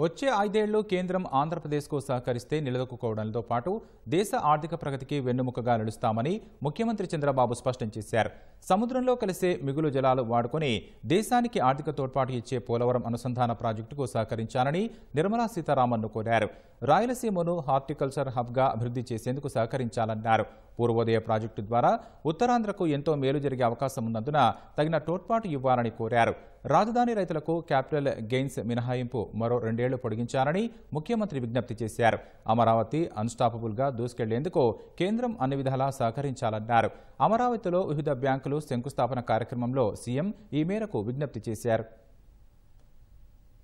వచ్చే 5 ఏళ్లు కేంద్రం ఆంధ్రప్రదేశ్కు సహకరిస్తే నిలదొక్కుకోవడంతో పాటు దేశ ఆర్థిక ప్రగతికి వెన్నెముకగా నిలుస్తామని ముఖ్యమంత్రి చంద్రబాబు స్పష్టం చేశారు. సముద్రంలో కలిసే మిగులు జలాలు వాడుకొని దేశానికి ఆర్థిక తోడ్పాటు ఇచ్చే పోలవరం అనుసంధాన ప్రాజెక్టుకు సహకరించాలని నిర్మలా సీతారామన్ను కోరారు. రాయలసీమను హార్టికల్చర్ హబ్గా అభివృద్ధి చేసేందుకు సహకరించాలన్నారు. పూర్వోదయ ప్రాజెక్టు ద్వారా ఉత్తరాంధ్రకు ఎంతో మేలు జరిగే అవకాశం ఉన్నందున తగిన తోడ్పాటు ఇవ్వాలని కోరారు. రాజధాని రైతులకు క్యాపిటల్ గెయిన్స్ మినహాయింపు మరో 2 ఏళ్లు పొడిగించాలని ముఖ్యమంత్రి విజ్ఞప్తి చేశారు. అమరావతి అన్స్టాపబుల్గా దూసుకెళ్లేందుకు కేంద్రం అన్ని విధాలా సహకరించాలన్నారు. అమరావతిలో వివిధ బ్యాంకులు శంకుస్థాపన కార్యక్రమంలో సీఎం ఈ మేరకు విజ్ఞప్తి చేశారు.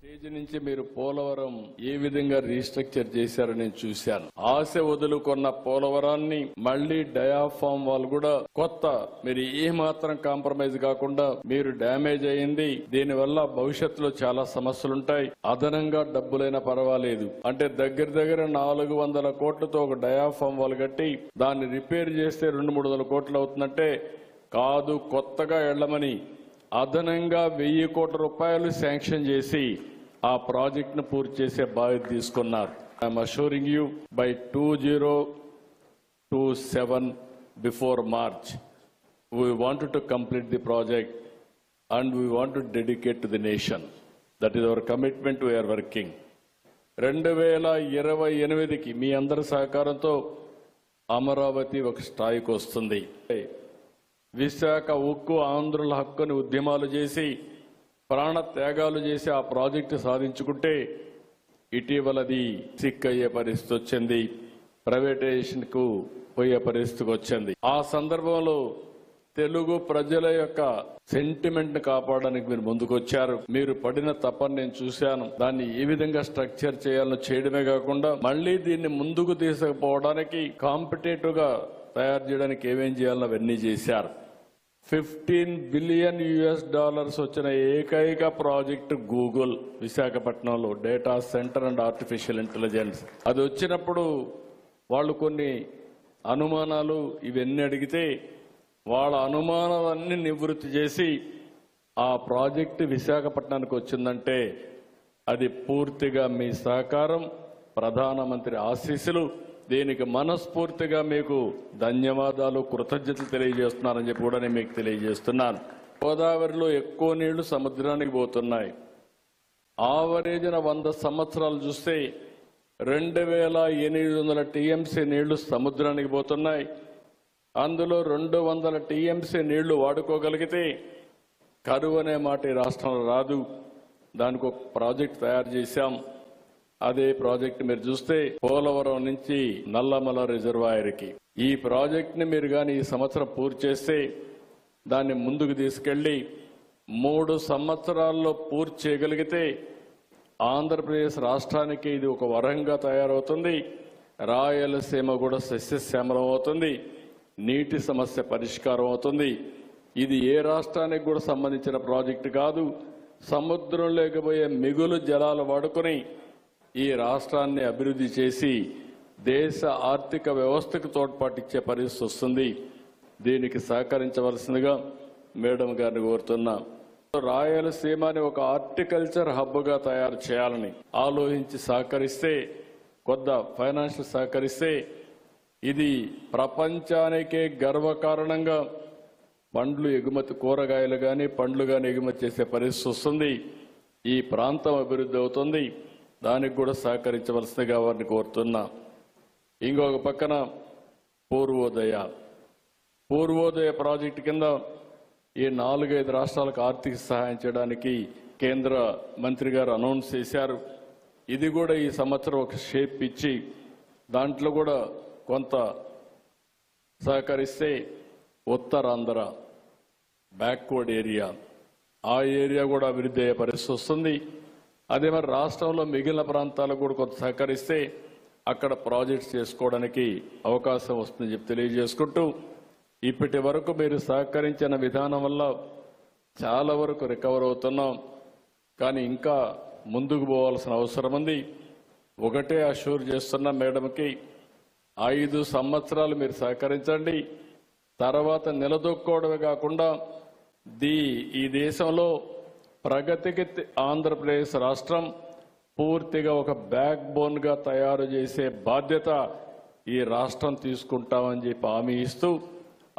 స్టేజ్ నుంచి మీరు పోలవరం ఏ విధంగా రీస్ట్రక్చర్ చేశారో నేను చూశాను. ఆశ వదులుకున్న పోలవరాన్ని మళ్లీ డయాఫామ్ వాళ్ళు కూడా కొత్త మీరు ఏ మాత్రం కాంప్రమైజ్ కాకుండా మీరు డ్యామేజ్ అయింది. దీనివల్ల భవిష్యత్తులో చాలా సమస్యలుంటాయి. అదనంగా డబ్బులైనా పర్వాలేదు అంటే దగ్గర 400 కోట్లతో ఒక డయాఫామ్ వాళ్ళు కట్టి దాన్ని రిపేర్ చేస్తే 200-300 కోట్లు అవుతుందంటే కాదు, కొత్తగా వెళ్లమని అదనంగా 1000 కోట్ల రూపాయలు శాంక్షన్ చేసి ఆ ప్రాజెక్ట్ ను పూర్తి చేసే బాధ్యత తీసుకున్నారు. I'm assuring you by 2027 before March we wanted to complete the project and we want to dedicate to the nation. That is our commitment. We are working. 2028కి మీ అందరి సహకారంతో అమరావతి ఒక స్థాయికి వస్తుంది. విశాఖ ఉక్కు ఆంధ్రుల హక్కుని ఉద్యమాలు చేసి ప్రాణ త్యాగాలు చేసి ఆ ప్రాజెక్టు సాధించుకుంటే ఇటీవలది సిక్ అయ్యే పరిస్థితి వచ్చింది, ప్రైవేటైజేషన్ కు పోయే పరిస్థితికి వచ్చింది. ఆ సందర్భంలో తెలుగు ప్రజల యొక్క సెంటిమెంట్ ని కాపాడడానికి మీరు ముందుకొచ్చారు. మీరు పడిన తపని నేను చూశాను. దాన్ని ఏ విధంగా స్ట్రక్చర్ చేయాలో చేయడమే కాకుండా మళ్లీ దీన్ని ముందుకు తీసుకుపోవడానికి కాంపిటేటివ్ గా తయారు చేయడానికి ఏమేం చేయాలో అవన్నీ చేశారు. $15 బిలియన్ వచ్చిన ఏకైక ప్రాజెక్టు గూగుల్ విశాఖపట్నంలో data centre and artificial intelligence. అది వచ్చినప్పుడు వాళ్ళు కొన్ని అనుమానాలు ఇవన్నీ అడిగితే వాళ్ళ అనుమానాలన్నీ నివృత్తి చేసి ఆ ప్రాజెక్టు విశాఖపట్నానికి వచ్చిందంటే అది పూర్తిగా మీ సహకారం, ప్రధానమంత్రి ఆశీస్సులు. దీనికి మనస్ఫూర్తిగా మీకు ధన్యవాదాలు, కృతజ్ఞతలు తెలియజేస్తున్నానని చెప్పి కూడా నేను మీకు తెలియజేస్తున్నాను. గోదావరిలో ఎక్కువ నీళ్లు సముద్రానికి పోతున్నాయి. ఆవరేజ్న 100 సంవత్సరాలు చూస్తే 2800 టీఎంసీ నీళ్లు సముద్రానికి పోతున్నాయి. అందులో 200 టీఎంసీ నీళ్లు వాడుకోగలిగితే కరువు అనే మాట ఈ రాష్ట్రంలో రాదు. దానికి ఒక ప్రాజెక్ట్ తయారు చేశాం. అదే ప్రాజెక్ట్ మీరు చూస్తే పోలవరం నుంచి నల్లమల రిజర్వాయర్కి ఈ ప్రాజెక్ట్ ని మీరు గాని ఈ సంవత్సరం పూర్తి చేస్తే దాన్ని ముందుకు తీసుకెళ్లి 3 సంవత్సరాల్లో పూర్తి చేయగలిగితే ఆంధ్రప్రదేశ్ రాష్ట్రానికి ఇది ఒక వరంగా తయారవుతుంది. రాయలసీమ కూడా సస్యశ్యామలం అవుతుంది. నీటి సమస్య పరిష్కారం అవుతుంది. ఇది ఏ రాష్ట్రానికి కూడా సంబంధించిన ప్రాజెక్టు కాదు. సముద్రం లేకపోయే మిగులు జలాలు వాడుకొని ఈ రాష్ట్రాన్ని అభివృద్ధి చేసి దేశ ఆర్థిక వ్యవస్థకు తోడ్పాటిచ్చే పరిస్థితి వస్తుంది. దీనికి సహకరించవలసిందిగా మేడం గారిని కోరుతున్నా. రాయలసీమని ఒక హార్టికల్చర్ హబ్గా తయారు చేయాలని ఆలోచించి సహకరిస్తే, కొద్ద ఫైనాన్షియల్ సహకరిస్తే ఇది ప్రపంచానికే గర్వకారణంగా పండ్లు ఎగుమతి, కూరగాయలు కానీ పండ్లు కానీ ఎగుమతి చేసే పరిస్థితి వస్తుంది. ఈ ప్రాంతం అభివృద్ధి అవుతుంది. దానికి కూడా సహకరించవలసిందిగా వారిని కోరుతున్నా. ఇంకొక పక్కన పూర్వోదయ ప్రాజెక్టు కింద ఈ 4-5 రాష్ట్రాలకు ఆర్థిక సహాయం చేయడానికి కేంద్ర మంత్రి గారు అనౌన్స్ చేశారు. ఇది కూడా ఈ సంవత్సరం ఒక షేప్ ఇచ్చి దాంట్లో కూడా కొంత సహకరిస్తే ఉత్తరాంధ్ర బ్యాక్వర్డ్ ఏరియా, ఆ ఏరియా కూడా అభివృద్ధి అయ్యే పరిస్థితి వస్తుంది. అదే మరి రాష్ట్రంలో మిగిలిన ప్రాంతాలకు కూడా కొంత సహకరిస్తే అక్కడ ప్రాజెక్ట్స్ చేసుకోవడానికి అవకాశం వస్తుందని చెప్పి తెలియజేసుకుంటూ, ఇప్పటి వరకు మీరు సహకరించిన విధానం వల్ల చాలా వరకు రికవర్ అవుతున్నాం. కానీ ఇంకా ముందుకు పోవాల్సిన అవసరం ఉంది. ఒకటే అష్యూర్ చేస్తున్నా మేడంకి, 5 సంవత్సరాలు మీరు సహకరించండి. తర్వాత నిలదొక్కుకోవడమే కాకుండా ఈ దేశంలో ప్రగతికి ఆంధ్రప్రదేశ్ రాష్ట్రం పూర్తిగా ఒక బ్యాక్ బోన్ గా తయారు చేసే బాధ్యత ఈ రాష్ట్రం తీసుకుంటామని చెప్పి హామీ ఇస్తూ,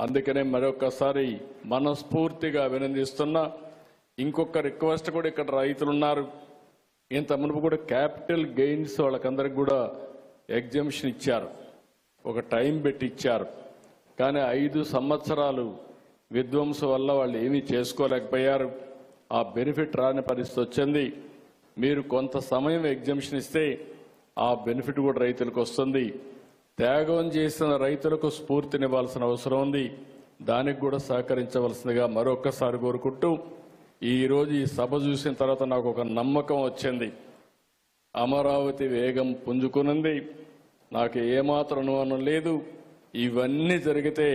అందుకనే మరొకసారి మనస్ఫూర్తిగా అభినందిస్తున్నా. ఇంకొక రిక్వెస్ట్ కూడా, ఇక్కడ రైతులు ఉన్నారు, ఇంత మునుపు కూడా క్యాపిటల్ గెయిన్స్ వాళ్ళకందరికి కూడా ఎగ్జంప్షన్ ఇచ్చారు, ఒక టైం పెట్టి ఇచ్చారు. కానీ 5 సంవత్సరాలు విధ్వంసం వల్ల వాళ్ళు ఏమీ చేసుకోలేకపోయారు. ఆ బెనిఫిట్ రాని పరిస్థితి వచ్చింది. మీరు కొంత సమయం ఎగ్జంప్షన్ ఇస్తే ఆ బెనిఫిట్ కూడా రైతులకు వస్తుంది. త్యాగం చేసిన రైతులకు స్ఫూర్తినివ్వాల్సిన అవసరం ఉంది. దానికి కూడా సహకరించవలసిందిగా మరొక్కసారి కోరుకుంటూ, ఈరోజు ఈ సభ చూసిన తర్వాత నాకు ఒక నమ్మకం వచ్చింది. అమరావతి వేగం పుంజుకునింది. నాకు ఏమాత్రం అనుమానం లేదు. ఇవన్నీ జరిగితే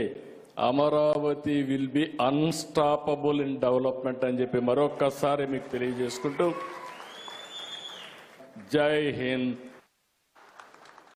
Amaravati will be unstoppable in development అని చెప్పి మరొక్కసారి మీకు తెలియజేసుకుంటూ, జై హింద్.